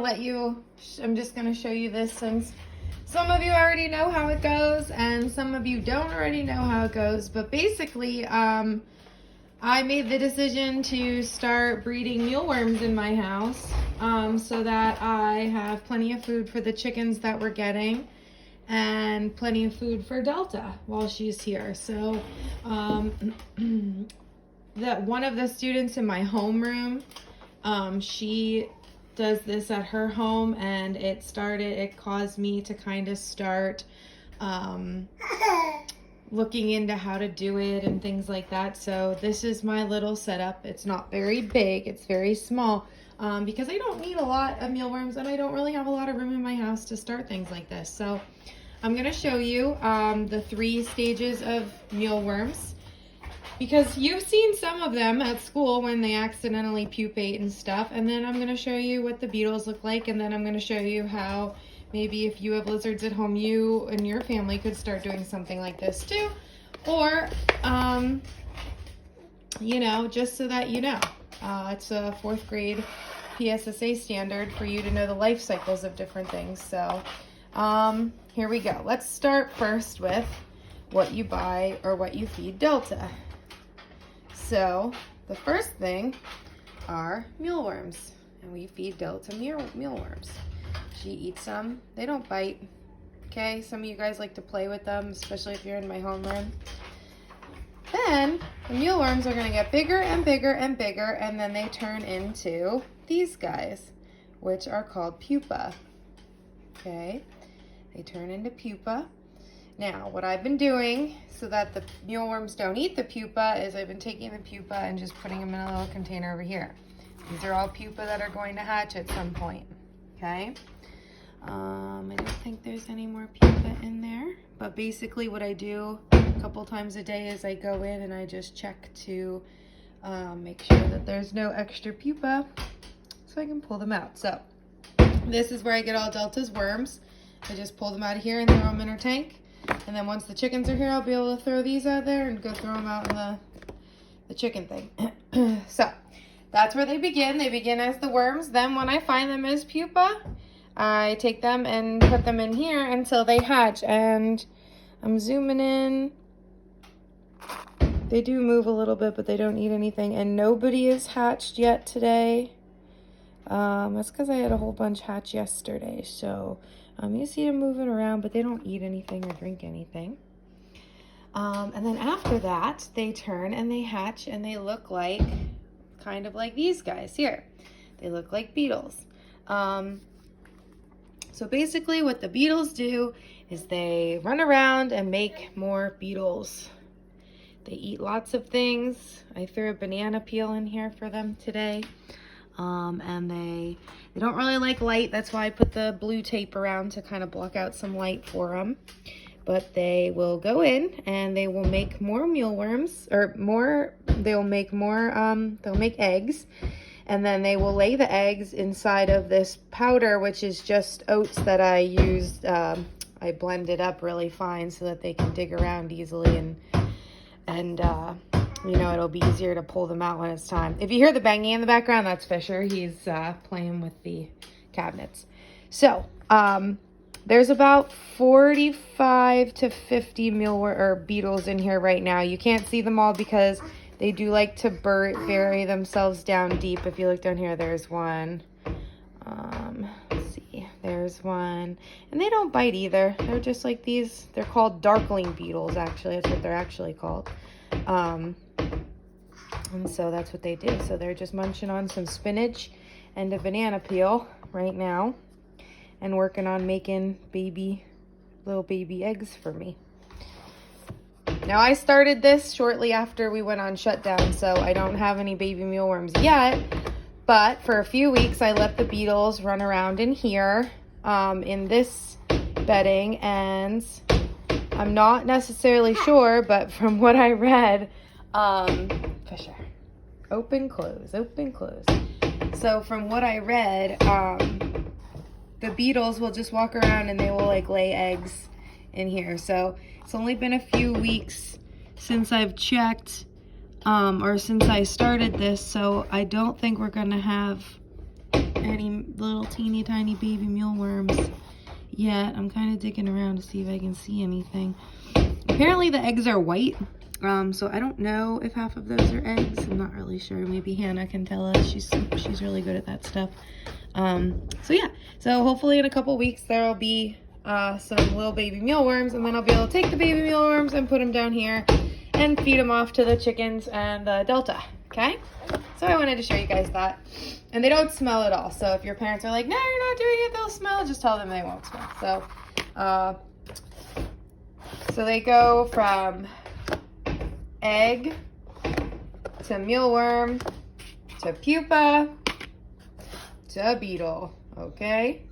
I'm just going to show you this since some of you already know how it goes and some of you don't already know how it goes. But basically, I made the decision to start breeding mealworms in my house so that I have plenty of food for the chickens that we're getting and plenty of food for Delta while she's here. So one of the students in my homeroom, she does this at her home, and it caused me to kind of start looking into how to do it and things like that. So this is my little setup. It's not very big, it's very small, because I don't need a lot of mealworms and I don't really have a lot of room in my house to start things like this. So I'm going to show you the 3 stages of mealworms, because you've seen some of them at school when they accidentally pupate and stuff. And then I'm going to show you what the beetles look like, and then I'm going to show you how maybe if you have lizards at home, you and your family could start doing something like this too. Or, you know, just so that you know. It's a 4th grade PSSA standard for you to know the life cycles of different things. So here we go. Let's start first with what you buy or what you feed Delta. So the first thing are mealworms, and we feed Delta mealworms. She eats them. They don't bite. Okay, some of you guys like to play with them, especially if you're in my homeroom. Then the mealworms are going to get bigger and bigger and bigger, and then they turn into these guys, which are called pupa. Okay, they turn into pupa. Now, what I've been doing so that the mealworms don't eat the pupa is I've been taking the pupa and just putting them in a little container over here. These are all pupa that are going to hatch at some point. Okay. I don't think there's any more pupa in there, but basically what I do a couple times a day is I go in and I just check to make sure that there's no extra pupa so I can pull them out. So this is where I get all Delta's worms. I just pull them out of here and throw them in her tank. And then once the chickens are here, I'll be able to throw these out there and go throw them out in the chicken thing. So that's where they begin. They begin as the worms. Then when I find them as pupa, I take them and put them in here until they hatch. And I'm zooming in. They do move a little bit, but they don't eat anything. And nobody is hatched yet today. That's because I had a whole bunch hatch yesterday. So you see them moving around, but they don't eat anything or drink anything. And then after that, they turn and they hatch, and they look like, kind of like these guys here. They look like beetles. So basically what the beetles do is they run around and make more beetles. They eat lots of things. I threw a banana peel in here for them today. And they don't really like light. That's why I put the blue tape around to kind of block out some light for them. But they will go in and they will make more mealworms, or they'll make eggs. And then they will lay the eggs inside of this powder, which is just oats that I used. I blended up really fine so that they can dig around easily, and you know, it'll be easier to pull them out when it's time. If you hear the banging in the background, that's Fisher. He's playing with the cabinets. So there's about 45 to 50 beetles in here right now. You can't see them all because they do like to bury themselves down deep. If you look down here, there's one. Let's see, there's one. And they don't bite either. They're just like these. They're called darkling beetles, actually. That's what they're actually called. And so that's what they do. So they're just munching on some spinach and a banana peel right now and working on making little baby eggs for me. Now I started this shortly after we went on shutdown, so I don't have any baby mealworms yet, but for a few weeks I let the beetles run around in here in this bedding, and I'm not necessarily sure, but from what I read, Fisher, open, close, open, close. So from what I read, the beetles will just walk around and they will like lay eggs in here. So it's only been a few weeks since I've checked, or since I started this, so I don't think we're gonna have any little teeny tiny baby mealworms yet. I'm kind of digging around to see if I can see anything. Apparently the eggs are white, so I don't know if half of those are eggs. I'm not really sure. Maybe Hannah can tell us. She's really good at that stuff. So yeah, so hopefully in a couple weeks there will be some little baby mealworms, and then I'll be able to take the baby mealworms and put them down here and feed them off to the chickens and the Delta, okay? So I wanted to show you guys that. And they don't smell at all, so if your parents are like, no, you're not doing it, they'll smell, just tell them they won't smell. So they go from egg to mealworm to pupa to beetle, okay?